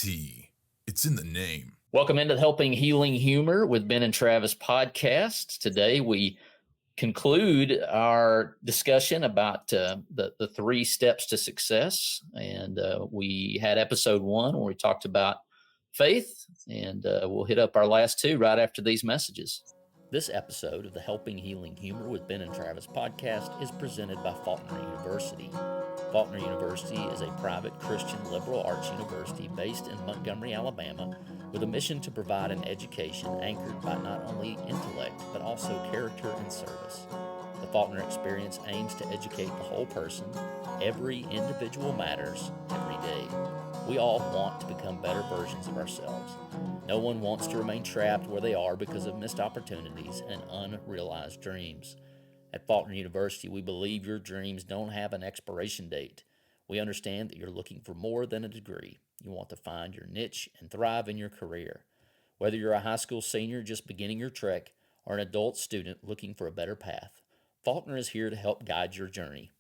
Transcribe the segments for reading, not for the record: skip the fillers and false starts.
T. It's in the name. Welcome into the Helping Healing Humor with Ben and Travis podcast. Today we conclude our discussion about the 3 steps to success. And we had episode 1 where we talked about faith, and we'll hit up our last 2 right after these messages. This episode of the Helping Healing Humor with Ben and Travis podcast is presented by Faulkner University. Faulkner University is a private Christian liberal arts university based in Montgomery, Alabama, with a mission to provide an education anchored by not only intellect, but also character and service. The Faulkner experience aims to educate the whole person. Every individual matters every day. We all want to become better versions of ourselves. No one wants to remain trapped where they are because of missed opportunities and unrealized dreams. At Faulkner University, we believe your dreams don't have an expiration date. We understand that you're looking for more than a degree. You want to find your niche and thrive in your career. Whether you're a high school senior just beginning your trek or an adult student looking for a better path, Faulkner is here to help guide your journey.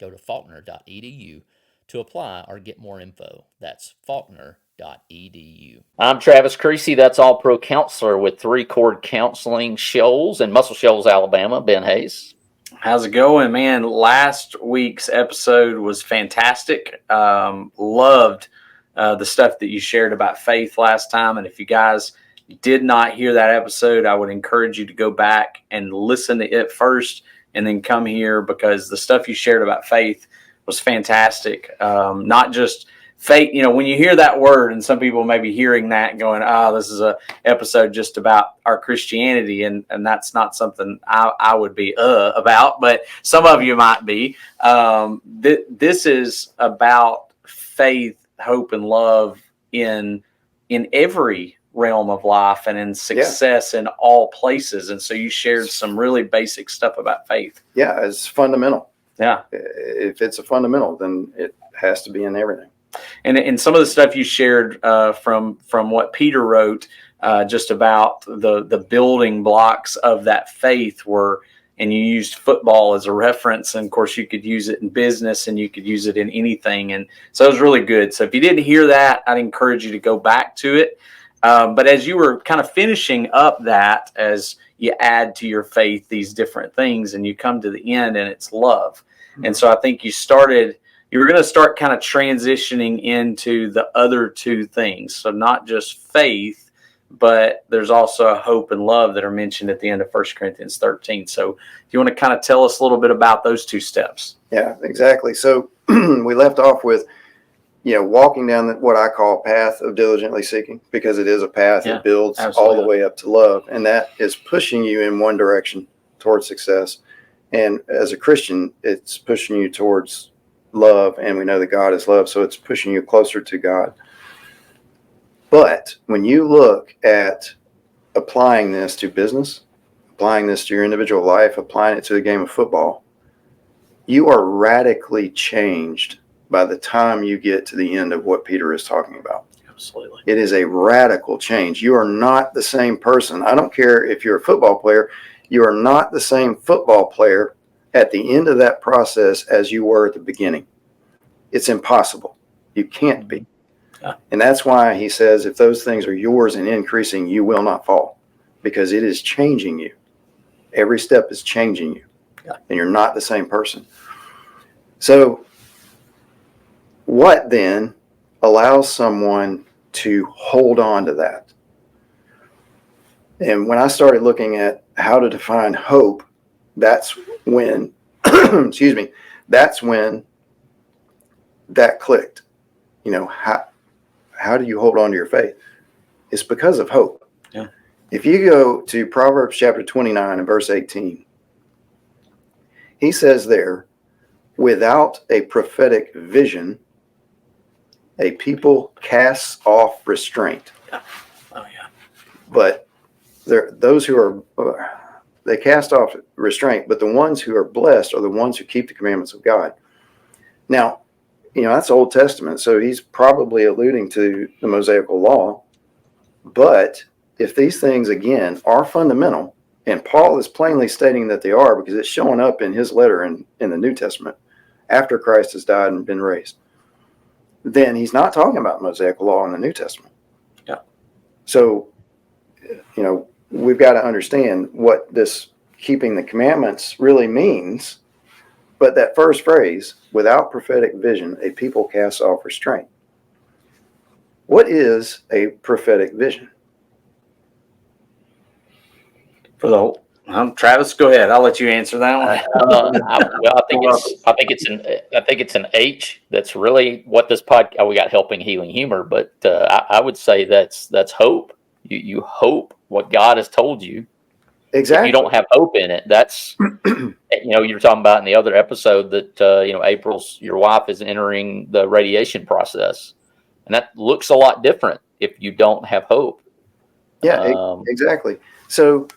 Go to faulkner.edu to apply or get more info. That's faulkner.edu. I'm Travis Creasy. That's All Pro Counselor with 3 Chord Counseling Shoals in Muscle Shoals, Alabama. Ben Hayes. How's it going, man? Last week's episode was fantastic. Loved the stuff that you shared about faith last time. And if you guys did not hear that episode, I would encourage you to go back and listen to it first and then come here, because the stuff you shared about faith was fantastic. Not just faith, when you hear that word, and some people may be hearing that and going, this is a episode just about our Christianity, and that's not something I would be about, but some of you might be. This is about faith, hope, and love in every realm of life and in success in all places. And so you shared some really basic stuff about faith. Yeah, it's fundamental. Yeah. If it's a fundamental, then it has to be in everything. And some of the stuff you shared from what Peter wrote just about the building blocks of that faith were, and you used football as a reference, and of course you could use it in business and you could use it in anything. And so it was really good. So if you didn't hear that, I'd encourage you to go back to it. But as you were kind of finishing up that, as you add to your faith these different things, and you come to the end, and it's love. Mm-hmm. And so I think you were going to start kind of transitioning into the other 2 things. So not just faith, but there's also hope and love that are mentioned at the end of 1 Corinthians 13. So do you want to kind of tell us a little bit about those 2 steps? Yeah, exactly. So we left off with, walking down what I call path of diligently seeking, because it is a path that builds all the way up to love. And that is pushing you in one direction towards success. And as a Christian, it's pushing you towards love. And we know that God is love. So it's pushing you closer to God. But when you look at applying this to business, applying this to your individual life, applying it to the game of football, you are radically changed by the time you get to the end of what Peter is talking about. Absolutely. It is a radical change. You are not the same person. I don't care if you're a football player. You are not the same football player at the end of that process as you were at the beginning. It's impossible. You can't be. Yeah. And that's why he says, if those things are yours and increasing, you will not fall, because it is changing you. Every step is changing you. Yeah. And you're not the same person. So what then allows someone to hold on to that? And when I started looking at how to define hope, that's when, that's when that clicked. How do you hold on to your faith? It's because of hope. Yeah. If you go to Proverbs chapter 29 and verse 18, he says there, without a prophetic vision, a people casts off restraint. Yeah. Oh, yeah. But those who are, they cast off restraint, but the ones who are blessed are the ones who keep the commandments of God. Now, that's Old Testament, so he's probably alluding to the Mosaical law. But if these things, again, are fundamental, and Paul is plainly stating that they are, because it's showing up in his letter in the New Testament after Christ has died and been raised, then he's not talking about Mosaic law in the New Testament. Yeah. So, we've got to understand what this keeping the commandments really means. But that first phrase, without prophetic vision, a people cast off restraint. What is a prophetic vision? For the whole, Travis, go ahead. I'll let you answer that one. I think it's an H. That's really what this podcast. We got helping, healing, humor, but I would say that's hope. You hope what God has told you. Exactly. If you don't have hope in it, that's you're talking about in the other episode that your wife is entering the radiation process, and that looks a lot different if you don't have hope. Yeah, exactly. So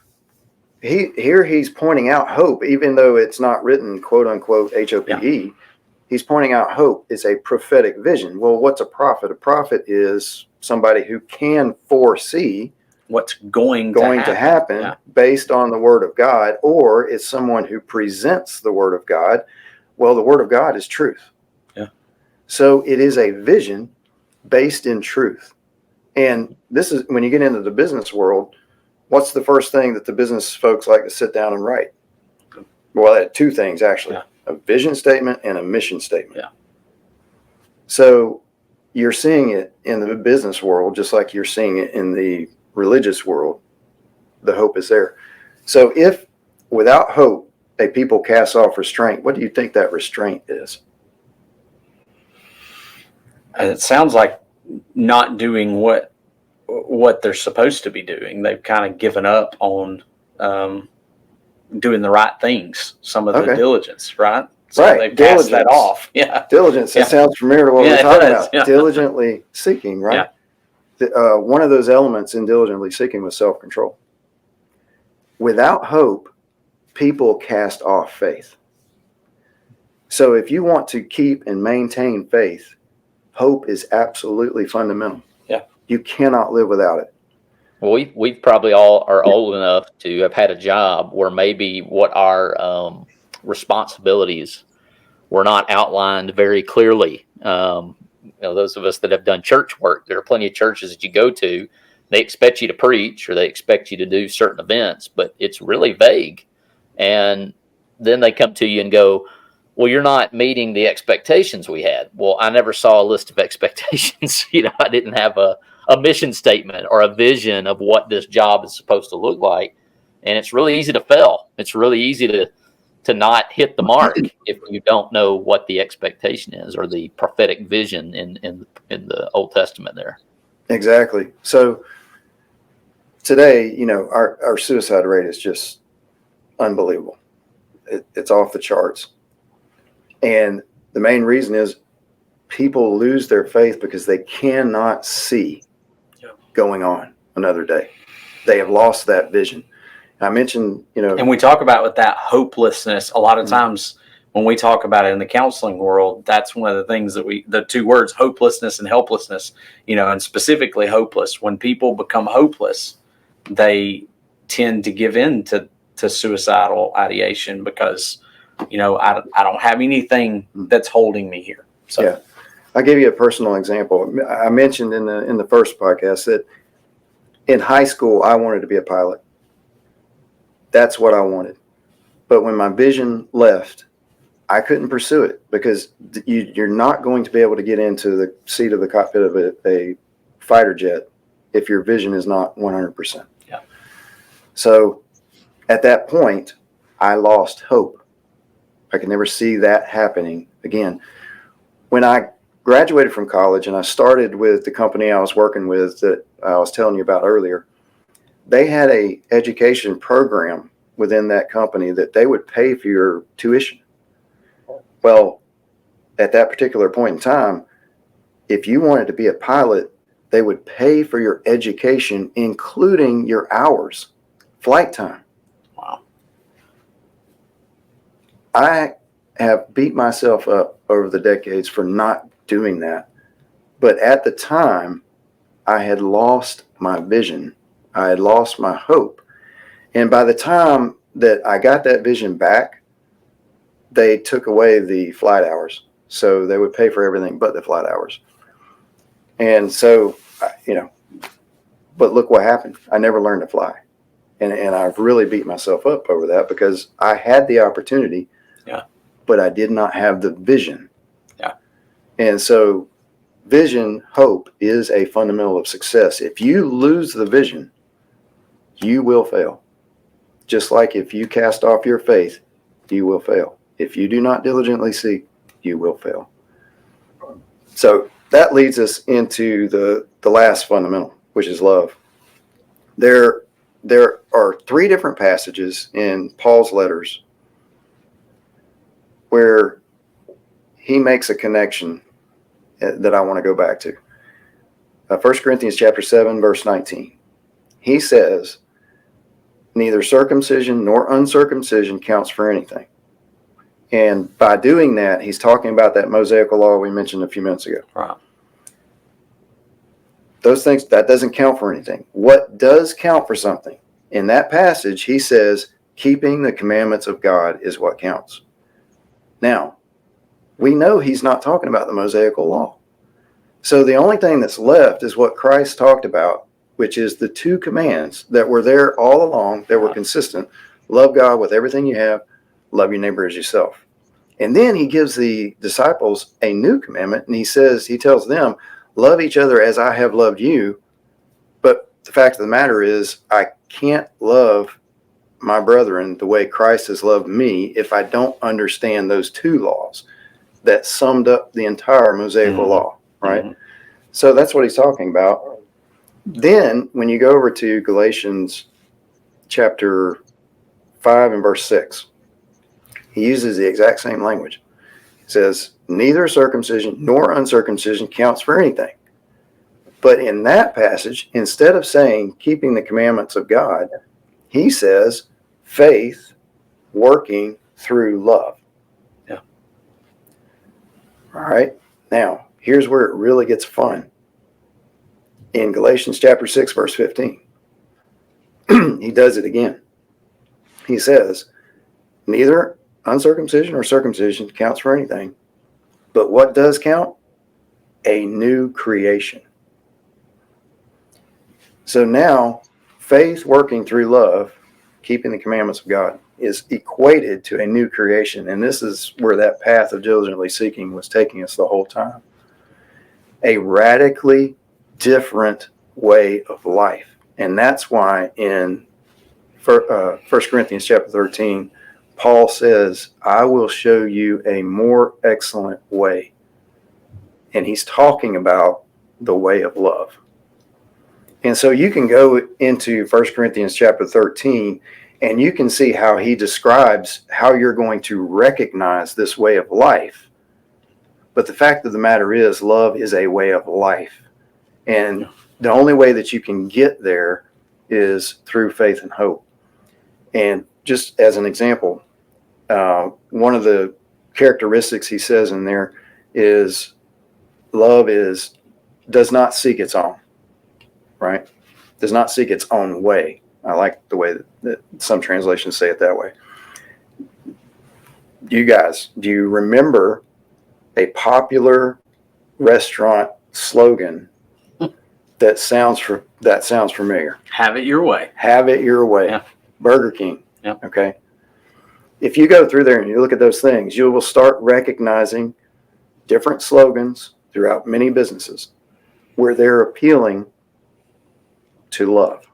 he's pointing out hope, even though it's not written quote unquote HOPE. Yeah. He's pointing out hope is a prophetic vision. Well, what's a prophet? A prophet is somebody who can foresee what's going to happen based on the word of God, or it's someone who presents the word of God. Well, the word of God is truth. Yeah. So it is a vision based in truth. And this is when you get into the business world, what's the first thing that the business folks like to sit down and write? Well, two things, actually. Yeah. A vision statement and a mission statement. Yeah. So you're seeing it in the business world, just like you're seeing it in the religious world. The hope is there. So if without hope, a people cast off restraint, what do you think that restraint is? It sounds like not doing what they're supposed to be doing. They've kind of given up on doing the right things. Some of the diligence, right? So right. They've passed that off. Yeah. Diligence. That sounds familiar to what we're talking about. Yeah. Diligently seeking, right? Yeah. One of those elements in diligently seeking was self-control. Without hope, people cast off faith. So if you want to keep and maintain faith, hope is absolutely fundamental. Yeah. You cannot live without it. Well, we probably all are old enough to have had a job where maybe what our responsibilities were not outlined very clearly. Those of us that have done church work, there are plenty of churches that you go to, they expect you to preach or they expect you to do certain events, but it's really vague. And then they come to you and go, well, you're not meeting the expectations we had. Well, I never saw a list of expectations. I didn't have a mission statement or a vision of what this job is supposed to look like. And it's really easy to fail. It's really easy to not hit the mark if you don't know what the expectation is or the prophetic vision in the Old Testament there. Exactly. So today, our suicide rate is just unbelievable. It's off the charts. And the main reason is people lose their faith because they cannot see going on another day. They have lost that vision. I mentioned, and we talk about with that hopelessness. A lot of times when we talk about it in the counseling world, that's one of the things that the two words, hopelessness and helplessness, and specifically hopeless. When people become hopeless, they tend to give in to suicidal ideation because, I don't have anything that's holding me here. So. Yeah. I'll give you a personal example. I mentioned in the first podcast that in high school, I wanted to be a pilot. That's what I wanted. But when my vision left, I couldn't pursue it because you're not going to be able to get into the seat of the cockpit of a fighter jet if your vision is not 100%. Yeah. So at that point, I lost hope. I could never see that happening again. When I graduated from college and I started with the company I was working with that I was telling you about earlier, they had a education program within that company that they would pay for your tuition. Well, at that particular point in time, if you wanted to be a pilot, they would pay for your education, including your hours, flight time. Wow. I have beat myself up over the decades for not doing that. But at the time, I had lost my vision. I had lost my hope. And by the time that I got that vision back, they took away the flight hours. So they would pay for everything but the flight hours. And so, but look what happened. I never learned to fly. And I've really beat myself up over that because I had the opportunity, but I did not have the vision. Yeah. And so vision, hope is a fundamental of success. If you lose the vision, you will fail. Just like if you cast off your faith, you will fail. If you do not diligently seek, you will fail. So that leads us into the last fundamental, which is love. There are 3 different passages in Paul's letters where he makes a connection that I want to go back to. 1 Corinthians chapter 7, verse 19. He says, neither circumcision nor uncircumcision counts for anything. And by doing that, he's talking about that Mosaic law we mentioned a few minutes ago. Right. Those things, that doesn't count for anything. What does count for something? In that passage, he says, keeping the commandments of God is what counts. Now, we know he's not talking about the Mosaic law. So the only thing that's left is what Christ talked about, which is the 2 commands that were there all along, that were consistent. Love God with everything you have, love your neighbor as yourself. And then he gives the disciples a new commandment, and he tells them, love each other as I have loved you. But the fact of the matter is, I can't love my brethren the way Christ has loved me if I don't understand those 2 laws that summed up the entire Mosaic law, right? Mm-hmm. So that's what he's talking about. Then when you go over to Galatians chapter 5 and verse 6, he uses the exact same language. He says, neither circumcision nor uncircumcision counts for anything. But in that passage, instead of saying keeping the commandments of God, he says faith working through love. Yeah. All right. Now, here's where it really gets fun. In Galatians chapter 6, verse 15, he does it again. He says, neither uncircumcision or circumcision counts for anything. But what does count? A new creation. So now, faith working through love, keeping the commandments of God, is equated to a new creation. And this is where that path of diligently seeking was taking us the whole time. A radically different way of life. And that's why in 1 Corinthians chapter 13, Paul says, I will show you a more excellent way. And he's talking about the way of love. And so you can go into 1 Corinthians chapter 13, and you can see how he describes how you're going to recognize this way of life. But the fact of the matter is, love is a way of life. And the only way that you can get there is through faith and hope. And just as an example, one of the characteristics he says in there is love does not seek its own, right? Does not seek its own way. I like the way that some translations say it that way. You guys, do you remember a popular restaurant slogan that sounds familiar? Have it your way. Have it your way. Yeah. Burger King. Yeah. Okay. If you go through there and you look at those things, you will start recognizing different slogans throughout many businesses where they're appealing to love.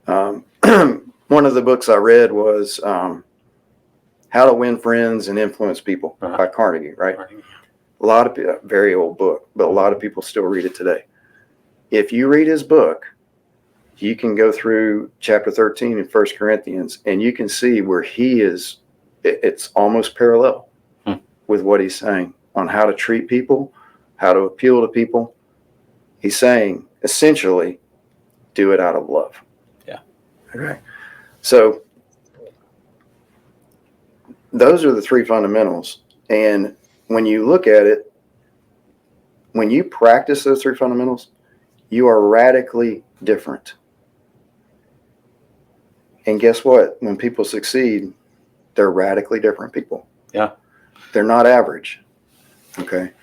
One of the books I read was How to Win Friends and Influence People by Carnegie, right? A lot of people, very old book, but a lot of people still read it today. If you read his book, you can go through chapter 13 in 1 Corinthians, and you can see where he is, it's almost parallel with what he's saying on how to treat people, how to appeal to people. He's saying, essentially, do it out of love. Yeah. Okay. So those are the 3 fundamentals. And when you look at it, when you practice those 3 fundamentals, you are radically different. And guess what? When people succeed, they're radically different people. Yeah. They're not average. Okay.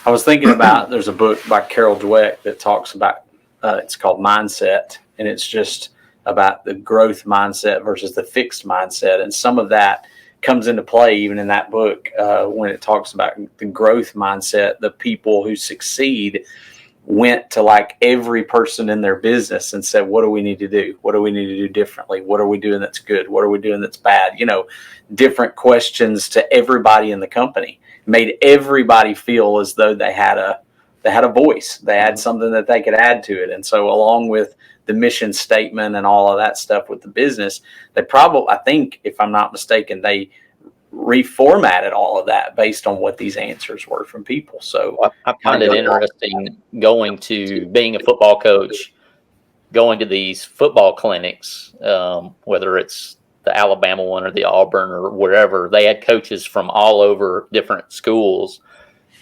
I was thinking about, there's a book by Carol Dweck that talks about, it's called Mindset, and it's just about the growth mindset versus the fixed mindset. And some of that comes into play even in that book when it talks about the growth mindset. The people who succeed went to like every person in their business and said, what do we need to do? What do we need to do differently? What are we doing that's good? What are we doing that's bad? You know, different questions to everybody in the company made everybody feel as though they had a voice. They had something that they could add to it. And so along with the mission statement and all of that stuff with the business, they probably, I think, if I'm not mistaken, they reformatted all of that based on what these answers were from people. So I find it interesting going to being a football coach, going to these football clinics, whether it's the Alabama one or the Auburn or wherever. They had coaches from all over different schools.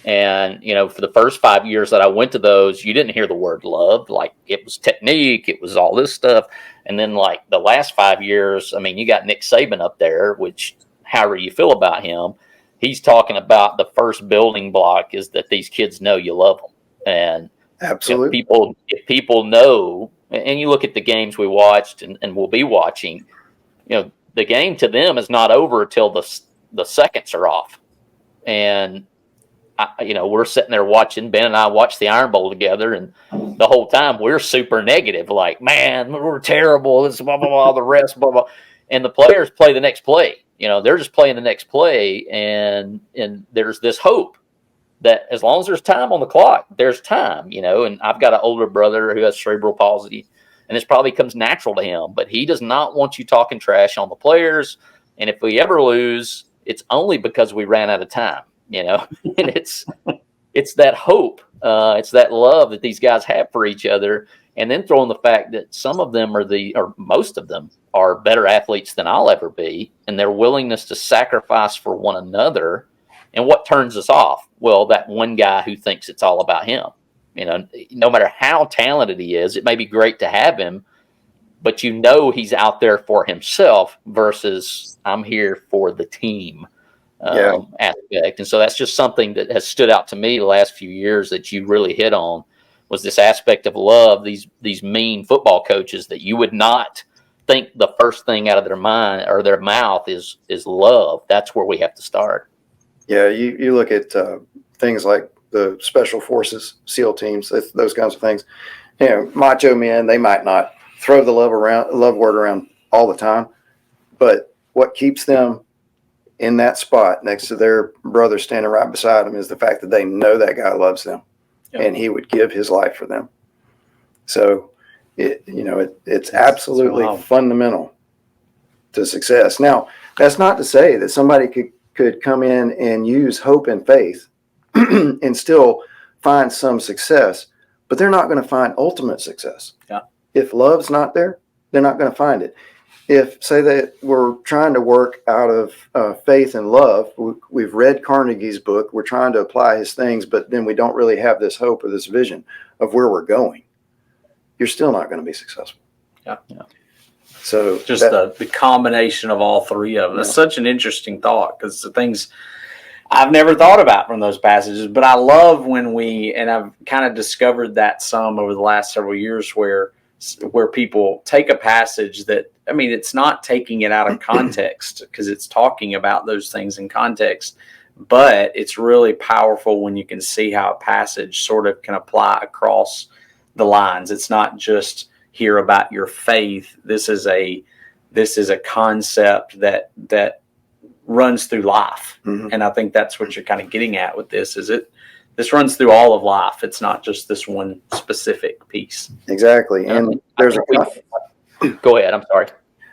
And, you know, for the first 5 years that I went to those, you didn't hear the word love. Like, it was technique, it was all this stuff. And then, like, the last 5 years, I mean, you got Nick Saban up there, which, however you feel about him, he's talking about the first building block is that these kids know you love them. And absolutely, if people know, and you look at the games we watched and we'll be watching, you know, the game to them is not over until the seconds are off. And you know, we're sitting there watching. Ben and I watched the Iron Bowl together, and the whole time we're super negative, like, man, we're terrible. This blah blah blah. The rest blah blah, and the players play the next play. You know, they're just playing the next play, and there's this hope that as long as there's time on the clock, there's time. You know, and I've got an older brother who has cerebral palsy, and this probably comes natural to him, but he does not want you talking trash on the players. And if we ever lose, it's only because we ran out of time. You know, and it's that hope, it's that love that these guys have for each other, and then throw in the fact that some of them or most of them are better athletes than I'll ever be, and their willingness to sacrifice for one another. And what turns us off? Well, that one guy who thinks it's all about him. You know, no matter how talented he is, it may be great to have him, but you know he's out there for himself versus I'm here for the team. Aspect. And so that's just something that has stood out to me the last few years that you really hit on, was this aspect of love. These mean football coaches that you would not think the first thing out of their mind or their mouth is love. That's where we have to start. Yeah, you look at things like the special forces, SEAL teams, those kinds of things. You know, macho men, they might not throw the love word around all the time, but what keeps them in that spot next to their brother standing right beside them is the fact that they know that guy loves them, and he would give his life for them. So, it's absolutely fundamental to success. Now, that's not to say that somebody could come in and use hope and faith and still find some success, but they're not going to find ultimate success. Yeah. If love's not there, they're not going to find it. If, say that we're trying to work out of faith and love, we've read Carnegie's book, we're trying to apply his things, but then we don't really have this hope or this vision of where we're going, you're still not going to be successful. Yeah. So just the combination of all three of them. It's such an interesting thought, because the things I've never thought about from those passages, but I love when and I've kind of discovered that some over the last several years where people take a passage that, I mean, it's not taking it out of context because it's talking about those things in context, but it's really powerful when you can see how a passage sort of can apply across the lines. It's not just here about your faith. This is a concept that runs through life. Mm-hmm. And I think that's what you're kind of getting at with this, this runs through all of life. It's not just this one specific piece. Exactly. And there's go ahead. I'm sorry.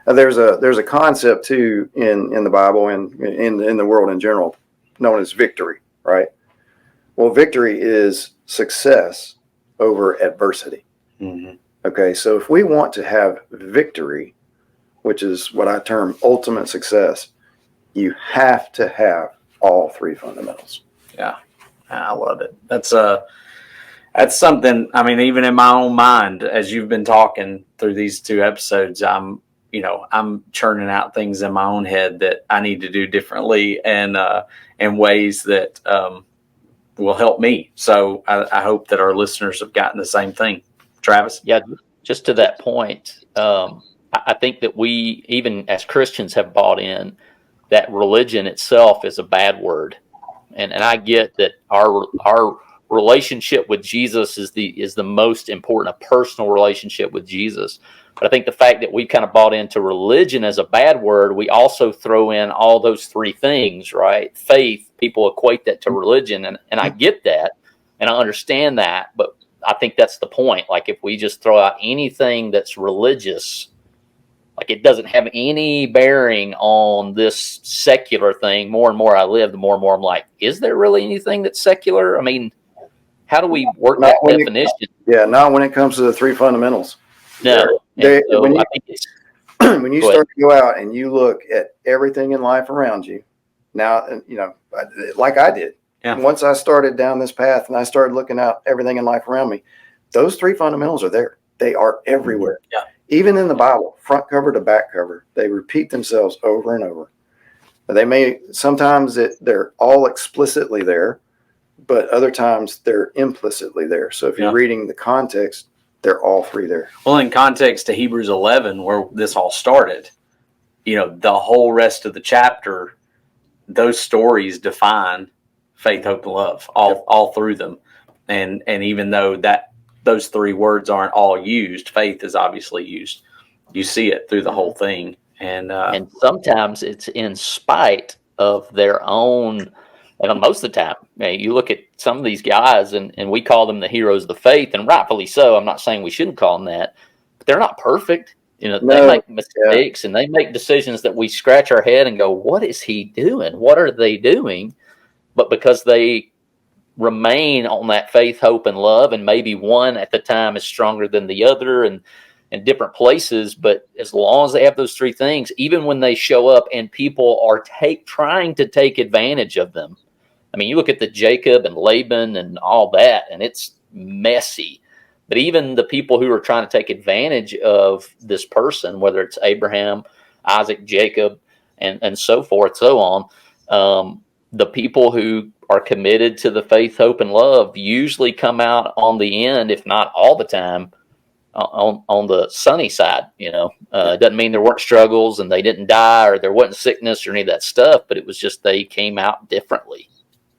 There's a concept too in the Bible and in the world in general known as victory, right? Well, victory is success over adversity. Mm-hmm. Okay. So if we want to have victory, which is what I term ultimate success, you have to have all three fundamentals. Yeah. I love it. That's something, I mean, even in my own mind, as you've been talking through these two episodes, I'm churning out things in my own head that I need to do differently and ways that will help me. So I hope that our listeners have gotten the same thing. Travis? Yeah, just to that point, I think that we, even as Christians, have bought in that religion itself is a bad word. And I get that our relationship with Jesus is the most important, a personal relationship with Jesus. But I think the fact that we've kind of bought into religion as a bad word, we also throw in all those three things, right? Faith, people equate that to religion, and I get that, and I understand that, but I think that's the point. Like, if we just throw out anything that's religious, like, it doesn't have any bearing on this secular thing. More and more I live, the more and more I'm like, is there really anything that's secular? I mean, how do we work that definition? Not when it comes to the three fundamentals. No. I think it's when you start to go out and you look at everything in life around you, now, like I did. Yeah. Once I started down this path and I started looking out everything in life around me, those three fundamentals are there. They are everywhere. Yeah. Even in the Bible, front cover to back cover, they repeat themselves over and over. Sometimes they're all explicitly there, but other times they're implicitly there. So if you're reading the context, they're all three there. Well, in context to Hebrews 11, where this all started, the whole rest of the chapter, those stories define faith, hope, and love all through them. And even though those three words aren't all used, faith is obviously used. You see it through the whole thing. And sometimes it's in spite of their own. And most of the time, you look at some of these guys, and we call them the heroes of the faith, and rightfully so. I'm not saying we shouldn't call them that, but they're not perfect. They make mistakes, and they make decisions that we scratch our head and go, what is he doing? What are they doing? But because they remain on that faith, hope, and love, and maybe one at the time is stronger than the other, and in different places, but as long as they have those three things, even when they show up and people are trying to take advantage of them. I mean, you look at the Jacob and Laban and all that, and it's messy. But even the people who are trying to take advantage of this person, whether it's Abraham, Isaac, Jacob, and so forth, so on, the people who are committed to the faith, hope, and love usually come out on the end, if not all the time, on the sunny side. It doesn't mean there weren't struggles and they didn't die or there wasn't sickness or any of that stuff, but it was just they came out differently.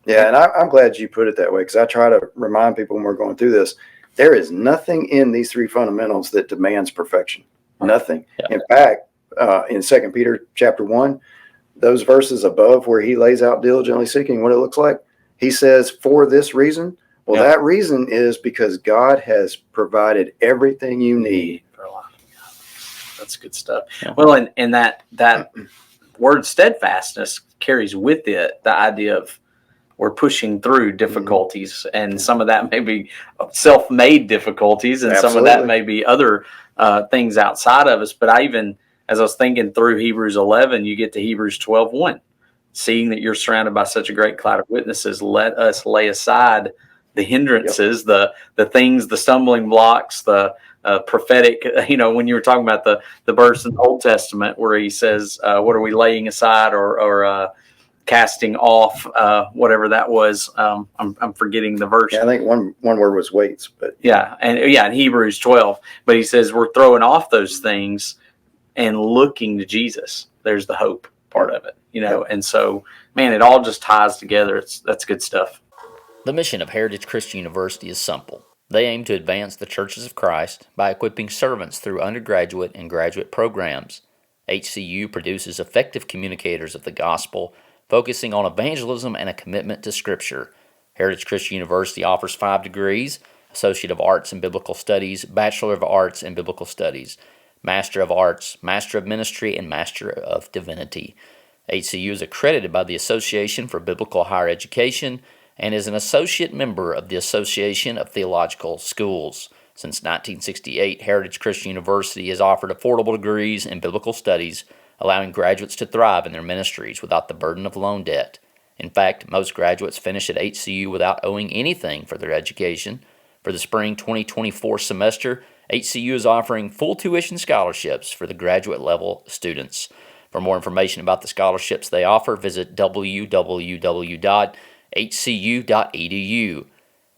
Yeah, and I'm glad you put it that way, because I try to remind people when we're going through this, there is nothing in these three fundamentals that demands perfection. Nothing. Yeah. In fact, in 2 Peter chapter 1, those verses above where he lays out diligently seeking what it looks like, he says, for this reason. Well, that reason is because God has provided everything you need for life. That's good stuff. Yeah. Well, and that word steadfastness carries with it the idea of we're pushing through difficulties, and some of that may be self-made difficulties, and some of that may be other things outside of us. But as I was thinking through Hebrews 11, you get to Hebrews 12:1. Seeing that you're surrounded by such a great cloud of witnesses, let us lay aside the hindrances, the things, the stumbling blocks, the prophetic, when you were talking about the verse in the Old Testament where he says, what are we laying aside or casting off, whatever that was. I'm forgetting the verse. Yeah, I think one word was weights, but in Hebrews 12, but he says we're throwing off those things and looking to Jesus. There's the hope part of it, and so, man, it all just ties together. That's good stuff. The mission of Heritage Christian University is simple. They aim to advance the churches of Christ by equipping servants through undergraduate and graduate programs. HCU produces effective communicators of the gospel, focusing on evangelism and a commitment to Scripture. Heritage Christian University offers 5 degrees: Associate of Arts in Biblical Studies, Bachelor of Arts in Biblical Studies, Master of Arts, Master of Ministry, and Master of Divinity. HCU is accredited by the Association for Biblical Higher Education and is an associate member of the Association of Theological Schools. Since 1968, Heritage Christian University has offered affordable degrees in biblical studies, allowing graduates to thrive in their ministries without the burden of loan debt. In fact, most graduates finish at HCU without owing anything for their education. For the spring 2024 semester, HCU is offering full tuition scholarships for the graduate level students. For more information about the scholarships they offer, visit www.hcu.edu. hcu.edu.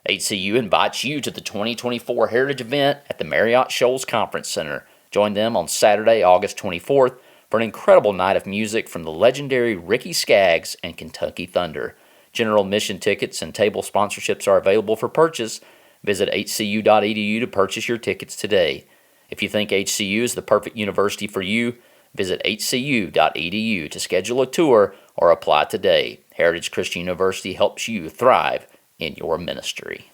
HCU invites you to the 2024 Heritage event at the Marriott Shoals Conference Center. Join them on Saturday, August 24th for an incredible night of music from the legendary Ricky Skaggs and Kentucky Thunder. General admission tickets and table sponsorships are available for purchase. Visit hcu.edu to purchase your tickets today. If you think HCU is the perfect university for you, visit hcu.edu to schedule a tour or apply today. Heritage Christian University helps you thrive in your ministry.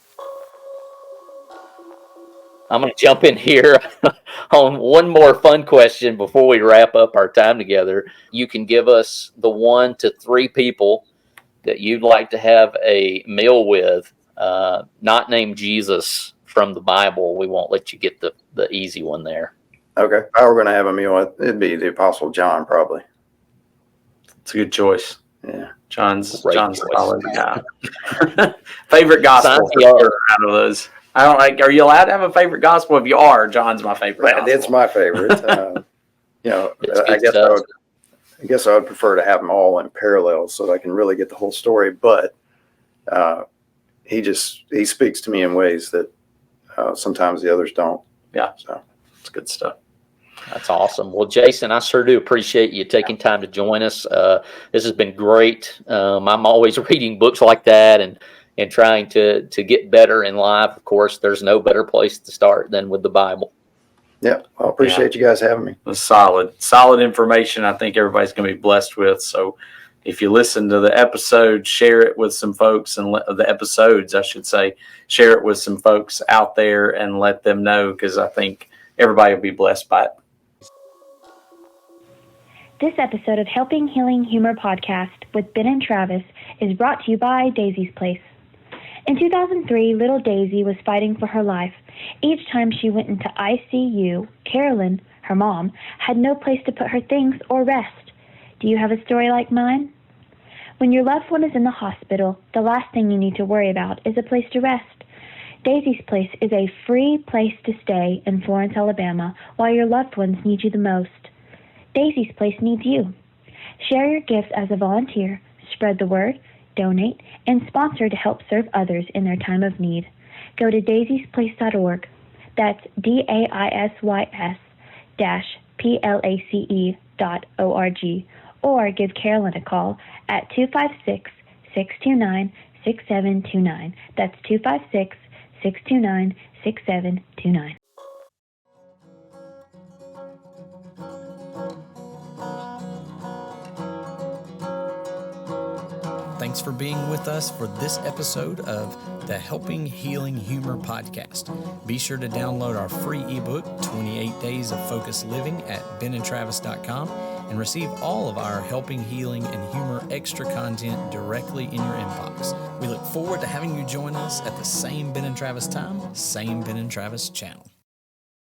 I'm going to jump in here on one more fun question before we wrap up our time together. You can give us the 1 to 3 people that you'd like to have a meal with, not named Jesus from the Bible. We won't let you get the easy one there. Okay. If I were going to have a meal, it'd be the Apostle John, probably. It's a good choice. Yeah. John's Great a choice. solid guy. Favorite gospel out of those? I don't like. Are you allowed to have a favorite gospel? If you are, John's my favorite. It's my favorite. I guess I would prefer to have them all in parallel so that I can really get the whole story. But he speaks to me in ways that sometimes the others don't. Yeah, so it's good stuff. That's awesome. Well, Jason, I sure do appreciate you taking time to join us. This has been great. I'm always reading books like that and trying to get better in life. Of course, there's no better place to start than with the Bible. Yeah, I appreciate you guys having me. It's solid information. I think everybody's going to be blessed with. So if you listen to the episode, share it with some folks, and the episodes, I should say, share it with some folks out there and let them know, because I think everybody will be blessed by it. This episode of Helping Healing Humor podcast with Ben and Travis is brought to you by Daisy's Place. In 2003, little Daisy was fighting for her life. Each time she went into ICU, Carolyn, her mom, had no place to put her things or rest. Do you have a story like mine? When your loved one is in the hospital, the last thing you need to worry about is a place to rest. Daisy's Place is a free place to stay in Florence, Alabama, while your loved ones need you the most. Daisy's Place needs you. Share your gifts as a volunteer, spread the word, donate, and sponsor to help serve others in their time of need. Go to daisysplace.org. That's DAISYS-PLACE.org. Or give Carolyn a call at 256-629-6729. That's 256-629-6729. Thanks for being with us for this episode of the Helping Healing Humor podcast. Be sure to download our free ebook, 28 Days of Focused Living, at benandtravis.com and receive all of our Helping Healing and Humor extra content directly in your inbox. We look forward to having you join us at the same Ben and Travis time, same Ben and Travis channel.